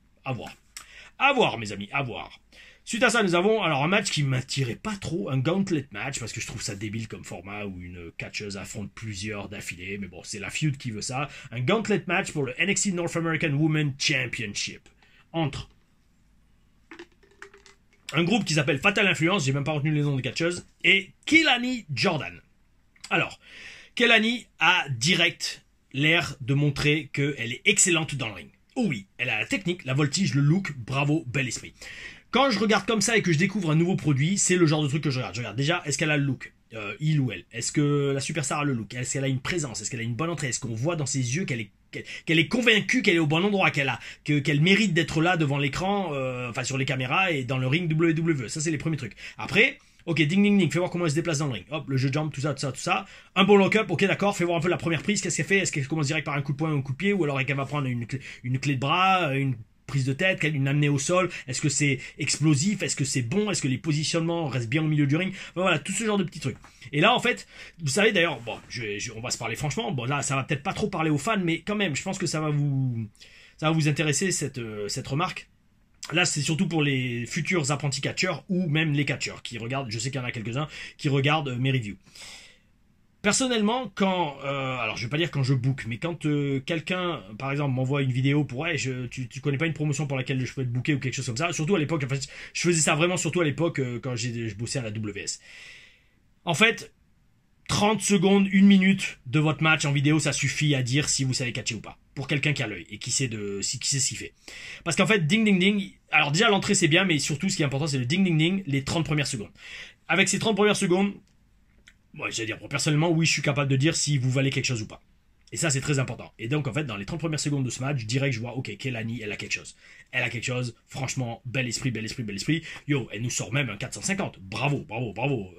À voir, mes amis, à voir. Suite à ça, nous avons alors un match qui m'attirait pas trop, un gauntlet match, parce que je trouve ça débile comme format où une catcheuse affronte plusieurs d'affilée, mais bon, c'est la feud qui veut ça. Un gauntlet match pour le NXT North American Women Championship. Entre un groupe qui s'appelle Fatal Influence, j'ai même pas retenu les noms des catcheuses, et Kelani Jordan. Alors, Kelani a direct l'air de montrer qu'elle est excellente dans le ring. Oh oui, elle a la technique, la voltige, le look, bravo, bel esprit. Quand je regarde comme ça et que je découvre un nouveau produit, c'est le genre de truc que je regarde. Je regarde déjà, est-ce qu'elle a le look, il ou elle? Est-ce que la superstar a le look? Est-ce qu'elle a une présence? Est-ce qu'elle a une bonne entrée? Est-ce qu'on voit dans ses yeux qu'elle est convaincue qu'elle est au bon endroit, qu'elle mérite d'être là devant l'écran, enfin sur les caméras et dans le ring WWE? Ça, c'est les premiers trucs. Après, ok, ding, fais voir comment elle se déplace dans le ring. Hop, le jeu jump, tout ça. Un bon lock-up, ok, d'accord, fais voir un peu la première prise, qu'est-ce qu'elle fait? Est-ce qu'elle commence direct par un coup de poing ou un coup de pied, ou alors qu'elle va prendre une clé de bras, une prise de tête, une amenée au sol? Est-ce que c'est explosif? Est-ce que c'est bon? Est-ce que les positionnements restent bien au milieu du ring? Enfin, voilà, tout ce genre de petits trucs. Et là, en fait, vous savez d'ailleurs, bon, on va se parler franchement, bon là, ça va peut-être pas trop parler aux fans, mais quand même, je pense que ça va vous intéresser cette remarque. Là, c'est surtout pour les futurs apprentis catcheurs ou même les catcheurs qui regardent, je sais qu'il y en a quelques-uns, qui regardent mes reviews. Personnellement, quand, alors je vais pas dire quand je book, mais quand quelqu'un, par exemple, m'envoie une vidéo pour, ouais, tu connais pas une promotion pour laquelle je peux être booké ou quelque chose comme ça, surtout à l'époque, en fait, je faisais ça vraiment surtout à l'époque quand je bossais à la WS. En fait, 30 secondes, 1 minute de votre match en vidéo, ça suffit à dire si vous savez catcher ou pas. Pour quelqu'un qui a l'œil et qui sait ce qu'il fait. Parce qu'en fait, ding ding ding, alors déjà l'entrée c'est bien, mais surtout ce qui est important c'est le ding ding ding, les 30 premières secondes. Avec ces 30 premières secondes, moi, j'allais dire, personnellement, oui, je suis capable de dire si vous valez quelque chose ou pas. Et ça, c'est très important. Et donc, en fait, dans les 30 premières secondes de ce match, je dirais que je vois, ok, Kelani, elle a quelque chose. Elle a quelque chose, franchement, bel esprit, bel esprit, bel esprit. Yo, elle nous sort même un 450. Bravo, bravo, bravo.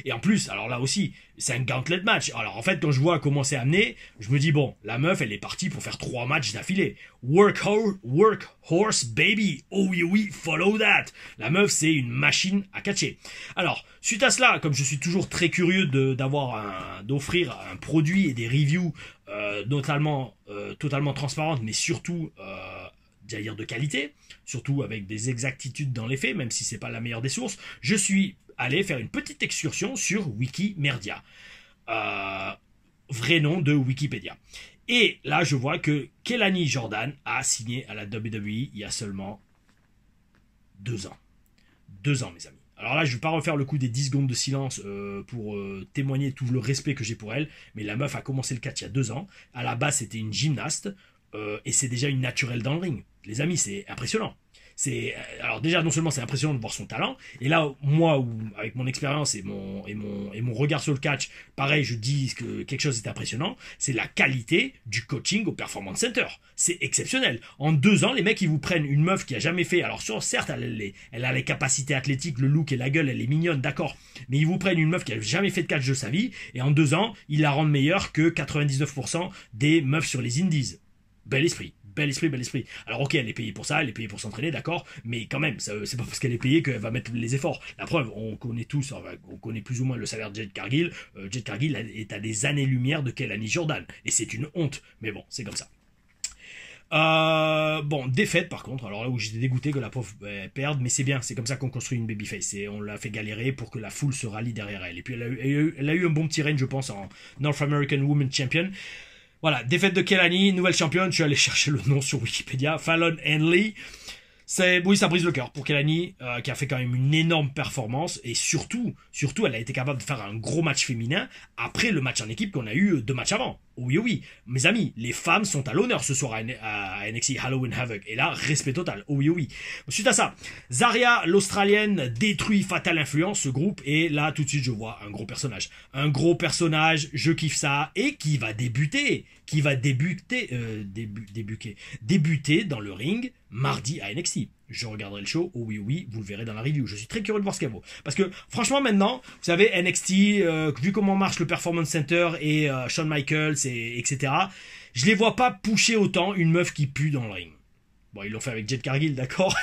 Et en plus, alors là aussi, c'est un gauntlet match. Alors en fait, quand je vois comment c'est amené, je me dis, bon, la meuf, elle est partie pour faire 3 matchs d'affilée. Work horse, baby. Oh oui, oui, follow that. La meuf, c'est une machine à catcher. Alors, suite à cela, comme je suis toujours très curieux d'offrir un produit et des reviews totalement transparentes, mais surtout j'allais dire de qualité, surtout avec des exactitudes dans les faits, même si c'est pas la meilleure des sources, je suis allé faire une petite excursion sur Wikimerdia, vrai nom de Wikipédia. Et là, je vois que Kelani Jordan a signé à la WWE il y a seulement 2 ans. 2 ans, mes amis. Alors là, je ne vais pas refaire le coup des 10 secondes de silence pour témoigner tout le respect que j'ai pour elle, mais la meuf a commencé le catch il y a 2 ans. À la base, c'était une gymnaste, et c'est déjà une naturelle dans le ring. Les amis, c'est impressionnant. Alors déjà, non seulement c'est impressionnant de voir son talent, et là, moi, avec mon expérience et mon regard sur le catch, pareil, je dis que quelque chose est impressionnant, c'est la qualité du coaching au Performance Center. C'est exceptionnel. En 2 ans, les mecs, ils vous prennent une meuf qui a jamais fait, alors certes, elle a les capacités athlétiques, le look et la gueule, elle est mignonne, d'accord, mais ils vous prennent une meuf qui a jamais fait de catch de sa vie, et en 2 ans, ils la rendent meilleure que 99% des meufs sur les indies. Bel esprit. Bel esprit, bel esprit. Alors ok, elle est payée pour ça, elle est payée pour s'entraîner, d'accord, mais quand même, c'est pas parce qu'elle est payée qu'elle va mettre les efforts. La preuve, on connaît tous, on connaît plus ou moins le salaire de Jade Cargill. Jade Cargill est à des années-lumière de Kelani Jordan, et c'est une honte, mais bon, c'est comme ça. Bon, défaite par contre, alors là où j'étais dégoûté que la pauvre perde, mais c'est bien, c'est comme ça qu'on construit une babyface, et on l'a fait galérer pour que la foule se rallie derrière elle. Et puis elle a eu un bon petit règne, je pense, en North American Women's Champion. Voilà, défaite de Kelani, nouvelle championne, je suis allé chercher le nom sur Wikipédia, Fallon Henley. Oui, ça brise le cœur pour Kelani, qui a fait quand même une énorme performance, et surtout, elle a été capable de faire un gros match féminin après le match en équipe qu'on a eu 2 matchs avant. Oui, oui, mes amis, les femmes sont à l'honneur ce soir à NXT Halloween Havoc, et là, respect total. Oui, oui. Suite à ça, Zarya, l'Australienne, détruit Fatal Influence, ce groupe, et là, tout de suite, je vois un gros personnage. Un gros personnage, je kiffe ça, et qui va débuter dans le ring mardi à NXT. Je regarderai le show, oh oui, oui, vous le verrez dans la review. Je suis très curieux de voir ce qu'elle vaut. Parce que, franchement, maintenant, vous savez, NXT, vu comment marche le Performance Center et Shawn Michaels, etc., je les vois pas pusher autant une meuf qui pue dans le ring. Bon, ils l'ont fait avec Jade Cargill, d'accord.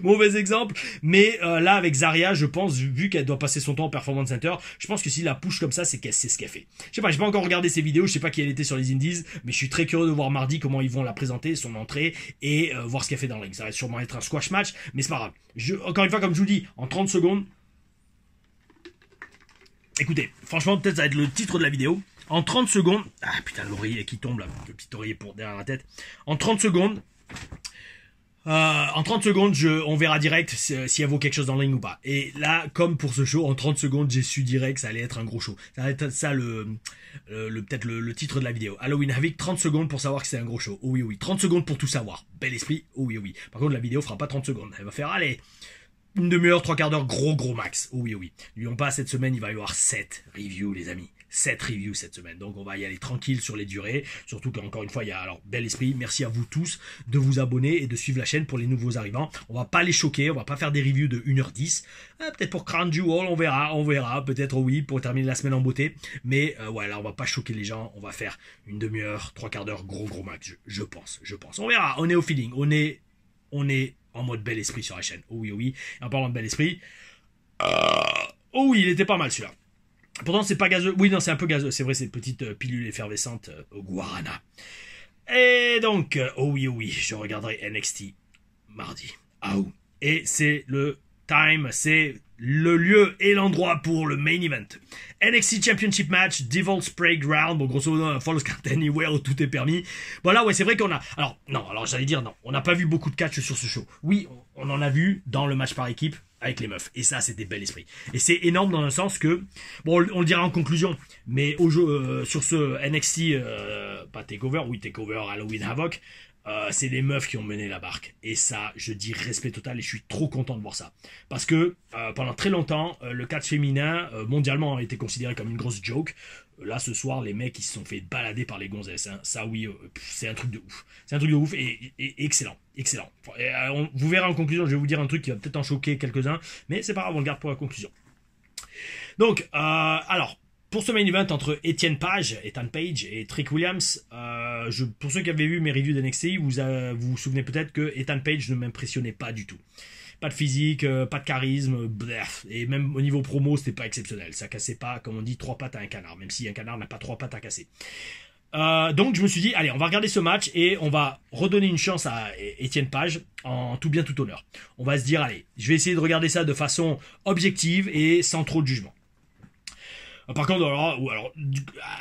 Mauvais exemple, mais là avec Zarya, je pense, vu qu'elle doit passer son temps au Performance Center, je pense que s'il la push comme ça, c'est qu'elle sait ce qu'elle fait. Je sais pas, j'ai pas encore regardé ses vidéos, je sais pas qui elle était sur les indies, mais je suis très curieux de voir mardi comment ils vont la présenter, son entrée, et voir ce qu'elle fait dans le ring. Ça va sûrement être un squash match, mais c'est pas grave. Encore une fois, comme je vous dis, en 30 secondes, écoutez, franchement, peut-être ça va être le titre de la vidéo. En 30 secondes, ah putain, l'oreiller qui tombe là, le petit oreiller pour derrière la tête. En 30 secondes, on verra direct si elle vaut quelque chose dans le ring ou pas. Et là, comme pour ce show, en 30 secondes, j'ai su direct que ça allait être un gros show. Ça va être ça peut-être le titre de la vidéo. Halloween Havoc, 30 secondes pour savoir que c'est un gros show. Oh oui, oui, 30 secondes pour tout savoir. Bel esprit, oh oui, oui. Par contre, la vidéo fera pas 30 secondes. Elle va faire, allez, 1/2 heure, 3/4 d'heure, gros max. Oh oui, oui. N'oublions pas, cette semaine, il va y avoir 7 reviews, les amis. 7 reviews cette semaine, donc on va y aller tranquille sur les durées, surtout qu'encore une fois il y a, alors bel esprit, merci à vous tous de vous abonner et de suivre la chaîne pour les nouveaux arrivants. On va pas les choquer, on va pas faire des reviews de 1h10, peut-être pour Crown Jewel, on verra, peut-être oui, pour terminer la semaine en beauté, mais ouais, là on va pas choquer les gens, on va faire 1/2 heure, 3/4 d'heure, gros max, je pense, on verra, on est au feeling, on est en mode bel esprit sur la chaîne, oh oui, et en parlant de bel esprit, oh oui, il était pas mal celui-là. Pourtant, c'est pas gazeux. Oui, non, c'est un peu gazeux. C'est vrai, ces petites pilules effervescentes au guarana. Et donc, oh oui, je regarderai NXT mardi. Ah, et c'est le time, c'est le lieu et l'endroit pour le main event. NXT Championship Match, Devil's Playground, bon grosso modo un Falls Count Anywhere où tout est permis. Bon là ouais c'est vrai qu'on a... Alors j'allais dire non, on n'a pas vu beaucoup de catch sur ce show. Oui, on en a vu dans le match par équipe avec les meufs. Et ça c'était bel esprit. Et c'est énorme dans le sens que... Bon on le dira en conclusion, mais au jeu, sur ce NXT... pas Takeover, oui Takeover Halloween Havoc... c'est les meufs qui ont mené la barque. Et ça, je dis respect total et je suis trop content de voir ça. Parce que pendant très longtemps, le catch féminin, mondialement, a été considéré comme une grosse joke. Là, ce soir, les mecs, ils se sont fait balader par les gonzesses. Hein. Ça, oui, c'est un truc de ouf. C'est un truc de ouf et excellent. Excellent. Et, vous verrez en conclusion, je vais vous dire un truc qui va peut-être en choquer quelques-uns. Mais c'est pas grave, on le garde pour la conclusion. Donc, alors... Pour ce main event entre Ethan Page et Trick Williams, pour ceux qui avaient vu mes reviews d'NXT, vous souvenez peut-être que Ethan Page ne m'impressionnait pas du tout. Pas de physique, pas de charisme, bref. Et même au niveau promo, c'était pas exceptionnel. Ça cassait pas, comme on dit, 3 pattes à un canard, même si un canard n'a pas 3 pattes à casser. Donc je me suis dit, allez, on va regarder ce match et on va redonner une chance à Ethan Page en tout bien tout honneur. On va se dire, allez, je vais essayer de regarder ça de façon objective et sans trop de jugement. Par contre, alors,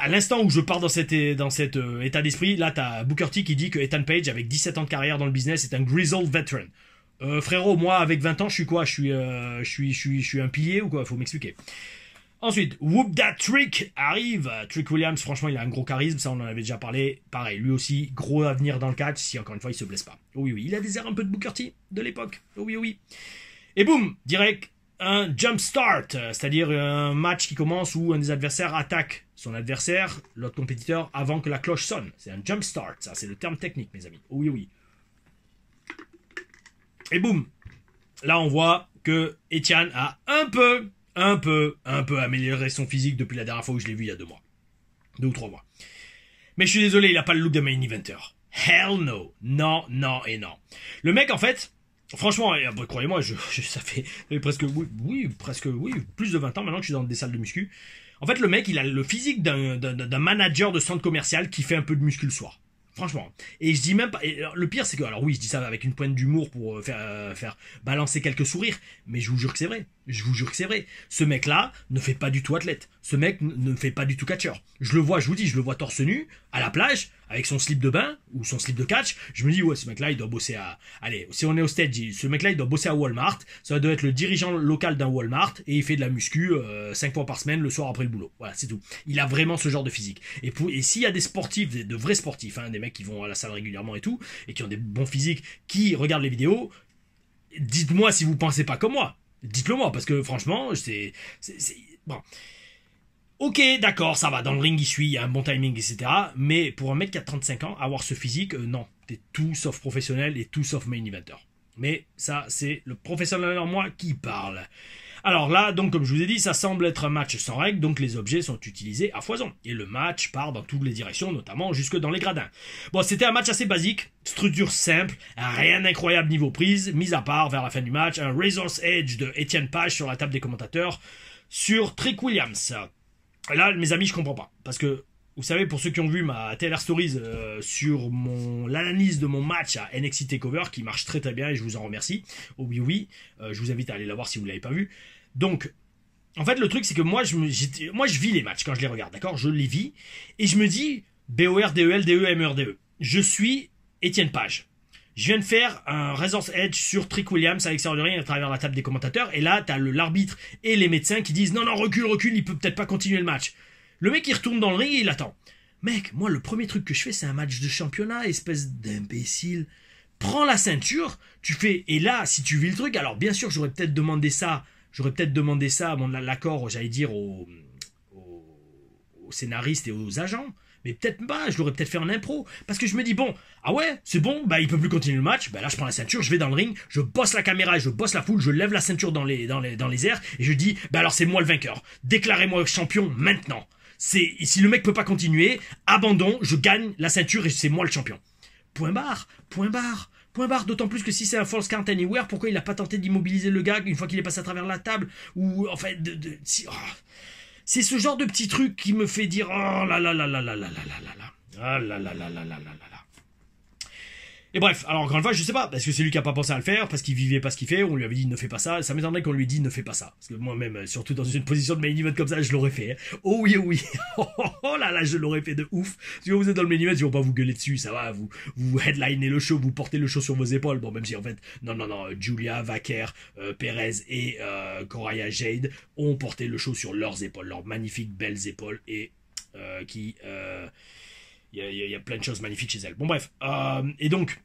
à l'instant où je pars dans cet état d'esprit, là, t'as Booker T qui dit que Ethan Page, avec 17 ans de carrière dans le business, est un grizzled veteran. Frérot, moi, avec 20 ans, je suis quoi? Je suis un pilier ou quoi? Faut m'expliquer. Ensuite, Whoop That Trick arrive. Trick Williams, franchement, il a un gros charisme, ça on en avait déjà parlé. Pareil, lui aussi, gros avenir dans le catch, si encore une fois, il se blesse pas. Oui, il a des airs un peu de Booker T de l'époque. Oui. Et boum, direct. Un jump start, c'est-à-dire un match qui commence où un des adversaires attaque son adversaire, l'autre compétiteur, avant que la cloche sonne. C'est un jump start, ça c'est le terme technique mes amis. Oui. Et boum, là on voit que Etienne a un peu amélioré son physique depuis la dernière fois où je l'ai vu il y a 2 mois. 2 ou 3 mois. Mais je suis désolé, il a pas le look de main eventer. Hell no. Non. Le mec en fait... Franchement, croyez-moi, ça fait presque, plus de 20 ans maintenant que je suis dans des salles de muscu. En fait, le mec, il a le physique d'un manager de centre commercial qui fait un peu de muscu le soir. Franchement. Et je dis même pas... le pire, c'est que... Alors oui, je dis ça avec une pointe d'humour pour faire balancer quelques sourires. Mais je vous jure que c'est vrai. Ce mec-là ne fait pas du tout athlète. Ce mec ne fait pas du tout catcheur. Je le vois torse nu, à la plage, avec son slip de bain, ou son slip de catch. Je me dis, ouais, ce mec-là, il doit bosser à... Allez, si on est au stage, ce mec-là, il doit bosser à Walmart. Ça doit être le dirigeant local d'un Walmart. Et il fait de la muscu 5 fois par semaine, le soir après le boulot. Voilà, c'est tout. Il a vraiment ce genre de physique. Et s'il y a des sportifs, de vrais sportifs, hein, des mecs qui vont à la salle régulièrement et tout, et qui ont des bons physiques, qui regardent les vidéos, dites-moi si vous pensez pas comme moi. Dites-le moi, parce que franchement, c'est... Bon. Ok, d'accord, ça va, dans le ring il suit, il y a un bon timing, etc. Mais pour un mec qui a 35 ans, avoir ce physique, non. T'es tout sauf professionnel et tout sauf main eventer. Mais ça, c'est le professionnel en moi qui parle. Alors là, donc comme je vous ai dit, ça semble être un match sans règles, donc les objets sont utilisés à foison. Et le match part dans toutes les directions, notamment jusque dans les gradins. Bon, c'était un match assez basique, structure simple, rien d'incroyable niveau prise, mis à part, vers la fin du match, un Razor's Edge de Etienne Page sur la table des commentateurs, sur Trick Williams. Là, mes amis, je comprends pas. Parce que, vous savez, pour ceux qui ont vu ma TLR Stories sur l'analyse de mon match à NXT TakeOver, qui marche très très bien et je vous en remercie. Oh oui, je vous invite à aller la voir si vous l'avez pas vu. Donc, en fait, le truc, c'est que moi, je vis les matchs quand je les regarde, d'accord? Je les vis. Et je me dis, BOR, DEL, DE, MER, DE. Je suis Etienne Page. Je viens de faire un Razor's Edge sur Trick Williams à l'extérieur du ring à travers la table des commentateurs. Et là, t'as l'arbitre et les médecins qui disent non, recule, il peut peut-être pas continuer le match. Le mec, il retourne dans le ring et il attend. Mec, moi, le premier truc que je fais, c'est un match de championnat, espèce d'imbécile. Prends la ceinture, tu fais... Et là, si tu vis le truc, alors bien sûr, j'aurais peut-être demandé ça l'accord, j'allais dire, aux scénaristes et aux agents. Mais peut-être pas, je l'aurais peut-être fait en impro. Parce que je me dis, bon, ah ouais, c'est bon, bah il peut plus continuer le match. Bah là, je prends la ceinture, je vais dans le ring, je bosse la caméra et je bosse la foule, je lève la ceinture dans les airs et je dis, bah alors c'est moi le vainqueur. Déclarez-moi champion maintenant. Si le mec peut pas continuer, abandon, je gagne la ceinture et c'est moi le champion. Point barre, d'autant plus que si c'est un Falls Count Anywhere, pourquoi il a pas tenté d'immobiliser le gars une fois qu'il est passé à travers la table? Ou, en fait, c'est ce genre de petit truc qui me fait dire oh là là là là là là là là là là là là là là là là là. Et bref, alors encore une fois, je sais pas, parce que c'est lui qui a pas pensé à le faire, parce qu'il vivait pas ce qu'il fait, on lui avait dit ne fais pas ça, ça m'étonnerait qu'on lui dise ne fais pas ça. Parce que moi-même, surtout dans une position de main event comme ça, je l'aurais fait. Hein. Oh oui, oh oui, oh là là, je l'aurais fait de ouf. Si vous êtes dans le main event, ils vont pas vous gueuler dessus, ça va, vous headlinez le show, vous portez le show sur vos épaules. Bon, même si en fait, non, Julia, Vaquer, Perez et Coraya Jade ont porté le show sur leurs épaules, leurs magnifiques belles épaules et il y a plein de choses magnifiques chez elle. Bon bref, et donc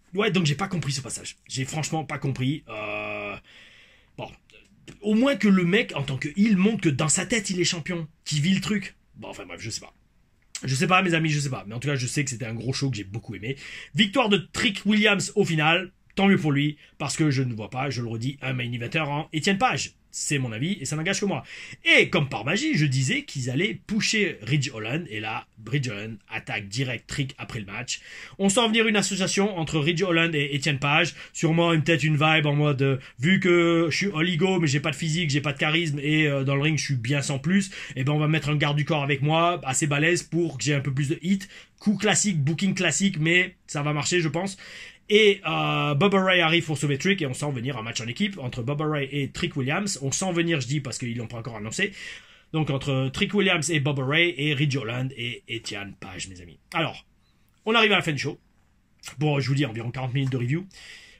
j'ai pas compris ce passage. J'ai franchement pas compris. Bon, au moins que le mec en tant que heel montre que dans sa tête il est champion, qui vit le truc. Bon enfin bref, je sais pas. Je sais pas mes amis, je sais pas. Mais en tout cas je sais que c'était un gros show que j'ai beaucoup aimé. Victoire de Trick Williams au final. Tant mieux pour lui, parce que je ne vois pas, je le redis, un main eventer en Etienne Page. C'est mon avis, et ça n'engage que moi. Et comme par magie, je disais qu'ils allaient pusher Ridge Holland, et là, Ridge Holland attaque direct Trick après le match. On sent venir une association entre Ridge Holland et Etienne Page, sûrement peut-être une vibe en mode, vu que je suis oligo, mais j'ai pas de physique, j'ai pas de charisme, et dans le ring je suis bien sans plus, et ben on va mettre un garde du corps avec moi, assez balèze pour que j'ai un peu plus de hit. Coup classique, booking classique, mais ça va marcher je pense. Et Bubba Ray arrive pour sauver Trick et on sent venir un match en équipe entre Bubba Ray et Trick Williams. On sent venir, je dis, parce qu'ils l'ont pas encore annoncé. Donc entre Trick Williams et Bubba Ray et Ridge Holland et Etienne Page, mes amis. Alors, on arrive à la fin du show. Bon, je vous dis, environ 40 minutes de review.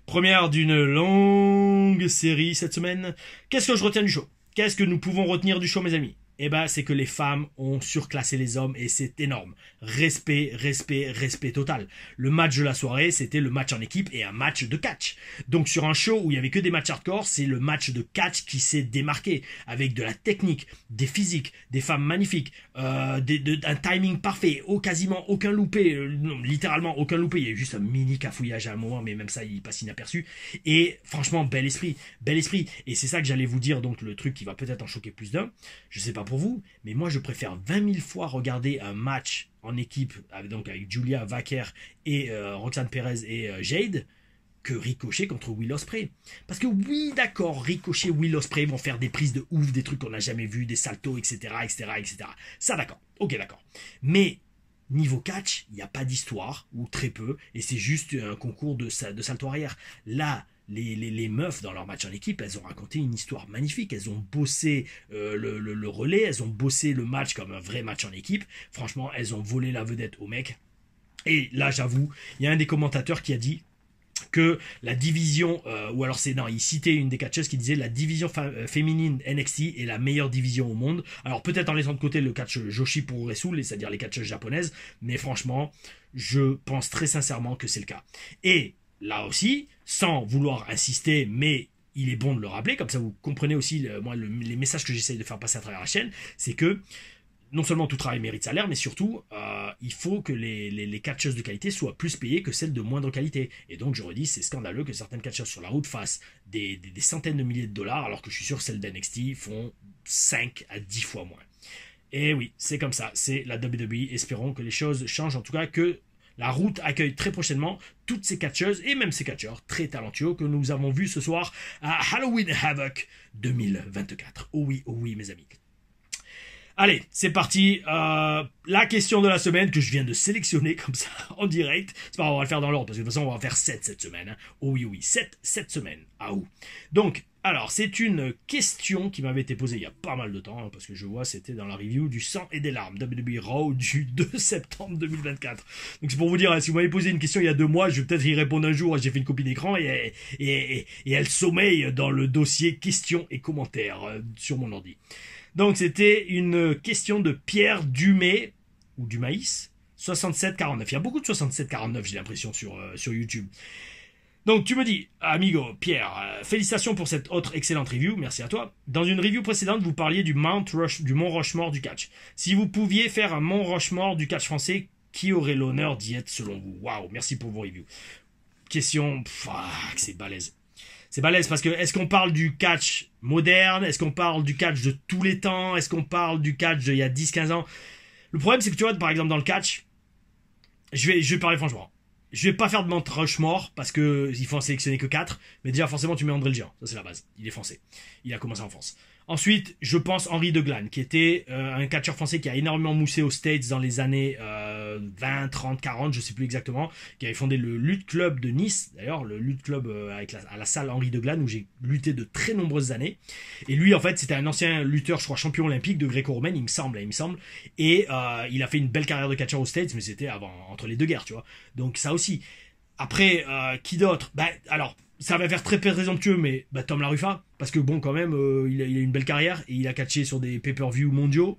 Première d'une longue série cette semaine. Qu'est-ce que je retiens du show? Qu'est-ce que nous pouvons retenir du show, mes amis? Eh ben, c'est que les femmes ont surclassé les hommes et c'est énorme. Respect, respect, respect total. Le match de la soirée, c'était le match en équipe et un match de catch. Donc sur un show où il y avait que des matchs hardcore, c'est le match de catch qui s'est démarqué avec de la technique, des physiques, des femmes magnifiques, un timing parfait, quasiment aucun loupé, non, littéralement aucun loupé. Il y a eu juste un mini cafouillage à un moment, mais même ça, il passe inaperçu. Et franchement, bel esprit, bel esprit. Et c'est ça que j'allais vous dire, donc le truc qui va peut-être en choquer plus d'un. Je sais pas pour vous, mais moi je préfère 20 000 fois regarder un match en équipe avec Julia, Vaquer et Roxanne Perez et Jade que Ricochet contre Will Ospreay. Parce que oui, d'accord, Ricochet, Will Ospreay vont faire des prises de ouf, des trucs qu'on n'a jamais vus, des saltos, etc., etc., etc. Ça, d'accord. Ok, d'accord. Mais niveau catch, il n'y a pas d'histoire, ou très peu, et c'est juste un concours de salto arrière. Là, les meufs dans leur match en équipe, elles ont raconté une histoire magnifique, elles ont bossé le relais, elles ont bossé le match comme un vrai match en équipe, franchement elles ont volé la vedette aux mecs. Et là j'avoue, il y a un des commentateurs qui a dit que la division, ou alors il citait une des catcheuses qui disait la division féminine NXT est la meilleure division au monde. Alors peut-être en laissant de côté le catch Joshi Puroresu, c'est-à-dire les catcheuses japonaises, mais franchement, je pense très sincèrement que c'est le cas. Et là aussi, sans vouloir insister, mais il est bon de le rappeler, comme ça vous comprenez aussi les messages que j'essaye de faire passer à travers la chaîne, c'est que non seulement tout travail mérite salaire, mais surtout, il faut que les catcheuses de qualité soient plus payées que celles de moindre qualité. Et donc, je redis, c'est scandaleux que certaines catcheuses sur la route fassent des centaines de milliers de dollars, alors que je suis sûr que celles d'NXT font 5 à 10 fois moins. Et oui, c'est comme ça, c'est la WWE. Espérons que les choses changent, en tout cas que la route accueille très prochainement toutes ces catcheuses et même ces catcheurs très talentueux que nous avons vus ce soir à Halloween Havoc 2024. Oh oui, mes amis. Allez, c'est parti. La question de la semaine que je viens de sélectionner comme ça en direct. C'est pas grave, on va le faire dans l'ordre parce que de toute façon on va en faire 7 cette semaine. Hein. Oh oui, 7 cette semaine. Ah ouh. Donc, alors, c'est une question qui m'avait été posée il y a pas mal de temps, hein, parce que je vois c'était dans la review du sang et des larmes, WWE Raw du 2 septembre 2024. Donc c'est pour vous dire, hein, si vous m'avez posé une question il y a 2 mois, je vais peut-être y répondre un jour, j'ai fait une copie d'écran et elle sommeille dans le dossier questions et commentaires sur mon ordi. Donc c'était une question de Pierre Dumais, ou Dumaïs, 6749. Il y a beaucoup de 6749, j'ai l'impression, sur YouTube. Donc tu me dis, amigo Pierre, félicitations pour cette autre excellente review, merci à toi. Dans une review précédente, vous parliez du Mont Rushmore du catch. Si vous pouviez faire un Mont Rushmore du catch français, qui aurait l'honneur d'y être selon vous? Waouh, merci pour vos reviews. Question, c'est balèze. C'est balèze parce que est-ce qu'on parle du catch moderne? Est-ce qu'on parle du catch de tous les temps? Est-ce qu'on parle du catch d'il y a 10-15 ans? Le problème c'est que tu vois, par exemple dans le catch, je vais parler franchement. Je vais pas faire de Mount Rushmore parce que il faut en sélectionner que 4, mais déjà forcément tu mets André le Géant, ça c'est la base. Il est français. Il a commencé en France. Ensuite, je pense Henri de Glane, qui était un catcheur français qui a énormément moussé aux States dans les années 20, 30, 40, je sais plus exactement, qui avait fondé le Lutte Club de Nice, d'ailleurs, le Lutte Club à la salle Henri de Glane, où j'ai lutté de très nombreuses années. Et lui, en fait, c'était un ancien lutteur, je crois, champion olympique de gréco-romaine, il me semble. Et il a fait une belle carrière de catcheur aux States, mais c'était entre les deux guerres, tu vois. Donc ça aussi. Après, qui d'autre? Alors, ça va faire très présomptueux, mais Tom LaRufa, parce que bon, quand même, il a une belle carrière, et il a catché sur des pay-per-view mondiaux,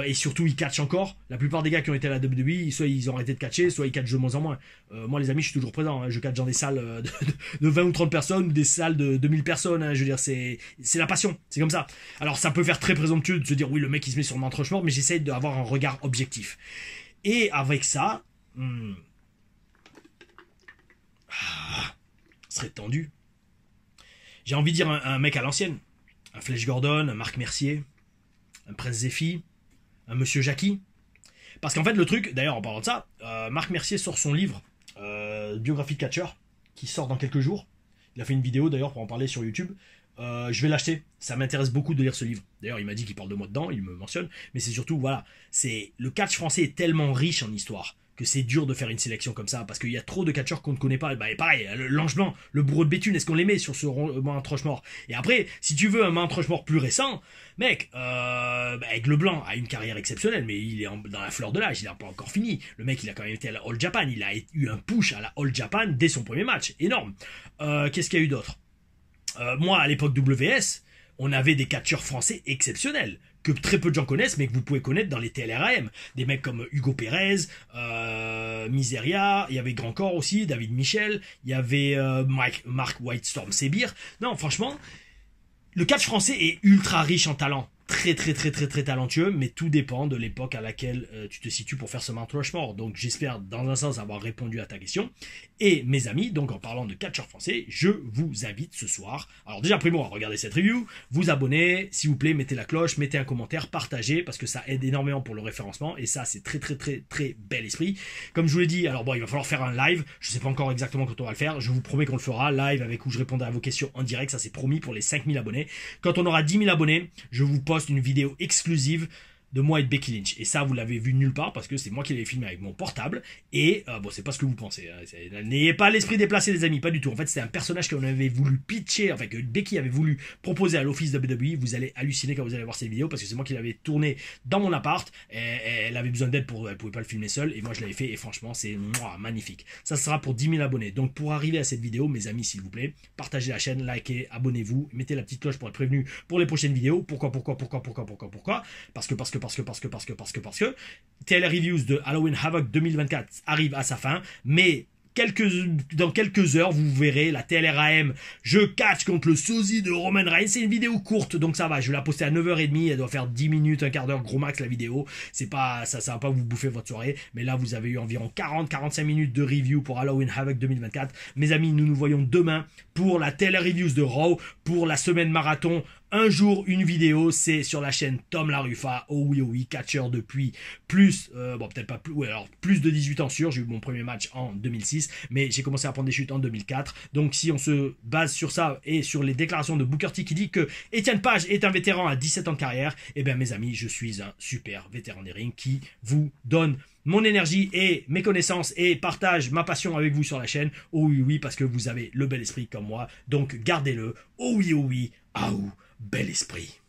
et surtout, il catch encore. La plupart des gars qui ont été à la WWE, soit ils ont arrêté de catcher, soit ils catchent de moins en moins. Moi, les amis, je suis toujours présent, hein. Je catch dans des salles de 20 ou 30 personnes, ou des salles de 2000 personnes, hein. Je veux dire, c'est la passion, c'est comme ça. Alors, ça peut faire très présomptueux de se dire, oui, le mec, il se met sur le manche-mort, mais j'essaie d'avoir un regard objectif. Et avec ça... serait tendu. J'ai envie de dire un mec à l'ancienne. Un Flash Gordon, un Marc Mercier, un Prince Zephy, un Monsieur Jackie. Parce qu'en fait, le truc, d'ailleurs, en parlant de ça, Marc Mercier sort son livre, biographie de catcheur, qui sort dans quelques jours. Il a fait une vidéo, d'ailleurs, pour en parler sur YouTube. Je vais l'acheter. Ça m'intéresse beaucoup de lire ce livre. D'ailleurs, il m'a dit qu'il parle de moi dedans, il me mentionne. Mais c'est surtout, voilà, le catch français est tellement riche en histoire que c'est dur de faire une sélection comme ça, parce qu'il y a trop de catcheurs qu'on ne connaît pas. Et pareil, l'Ange Blanc, le bourreau de Béthune, est-ce qu'on les met sur ce Mount Rushmore? Et après, si tu veux un Mount Rushmore plus récent, mec, Aigle Blanc a une carrière exceptionnelle, mais il est dans la fleur de l'âge, il n'a pas encore fini. Le mec, il a quand même été à la All Japan, il a eu un push à la All Japan dès son premier match, énorme. Qu'est-ce qu'il y a eu d'autre? Moi, à l'époque WS, on avait des catcheurs français exceptionnels, que très peu de gens connaissent, mais que vous pouvez connaître dans les TLRAM. Des mecs comme Hugo Pérez, Miseria, il y avait Grand Corps aussi, David Michel, il y avait Mark Whitestorm Sébir. Non, franchement, le catch français est ultra riche en talent. Très talentueux, mais tout dépend de l'époque à laquelle tu te situes pour faire ce Mount Rushmore. Donc j'espère dans un sens avoir répondu à ta question. Et mes amis, donc en parlant de catcheur français, je vous invite ce soir, alors déjà primo à regarder cette review, vous abonner, s'il vous plaît, mettez la cloche, mettez un commentaire, partagez, parce que ça aide énormément pour le référencement, et ça c'est très bel esprit. Comme je vous l'ai dit, alors bon, il va falloir faire un live, je sais pas encore exactement quand on va le faire, je vous promets qu'on le fera, live avec où je répondrai à vos questions en direct, ça c'est promis pour les 5000 abonnés. Quand on aura 10 000 abonnés, je vous poste une vidéo exclusive de moi et de Becky Lynch. Et ça, vous l'avez vu nulle part parce que c'est moi qui l'avais filmé avec mon portable. Et bon, c'est pas ce que vous pensez. Hein. N'ayez pas l'esprit déplacé, les amis, pas du tout. En fait, c'est un personnage qu'on avait voulu pitcher, enfin que Becky avait voulu proposer à l'office de WWE. Vous allez halluciner quand vous allez voir cette vidéo parce que c'est moi qui l'avais tourné dans mon appart. Et elle avait besoin d'aide elle pouvait pas le filmer seule. Et moi, je l'avais fait. Et franchement, c'est magnifique. Ça sera pour 10 000 abonnés. Donc, pour arriver à cette vidéo, mes amis, s'il vous plaît, partagez la chaîne, likez, abonnez-vous, mettez la petite cloche pour être prévenu pour les prochaines vidéos. Pourquoi? Parce que TLR Reviews de Halloween Havoc 2024 arrive à sa fin, mais dans quelques heures, vous verrez la TLRAM, je catch contre le sosie de Roman Reigns. C'est une vidéo courte, donc ça va. Je vais la poster à 9h30. Elle doit faire 10 minutes, un quart d'heure, gros max la vidéo. C'est pas, ça va pas vous bouffer votre soirée. Mais là, vous avez eu environ 40-45 minutes de review pour Halloween Havoc 2024. Mes amis, nous nous voyons demain pour la TLR Reviews de Raw, pour la semaine marathon. Un jour, une vidéo, c'est sur la chaîne Tom LaRufa, oh oui, catcheur depuis plus, peut-être pas plus, alors plus de 18 ans sûr, j'ai eu mon premier match en 2006, mais j'ai commencé à prendre des chutes en 2004, donc si on se base sur ça et sur les déclarations de Booker T qui dit que Étienne Page est un vétéran à 17 ans de carrière, eh bien mes amis, je suis un super vétéran des rings qui vous donne mon énergie et mes connaissances et partage ma passion avec vous sur la chaîne, oh oui, parce que vous avez le bel esprit comme moi, donc gardez-le, oh oui, ah bel esprit.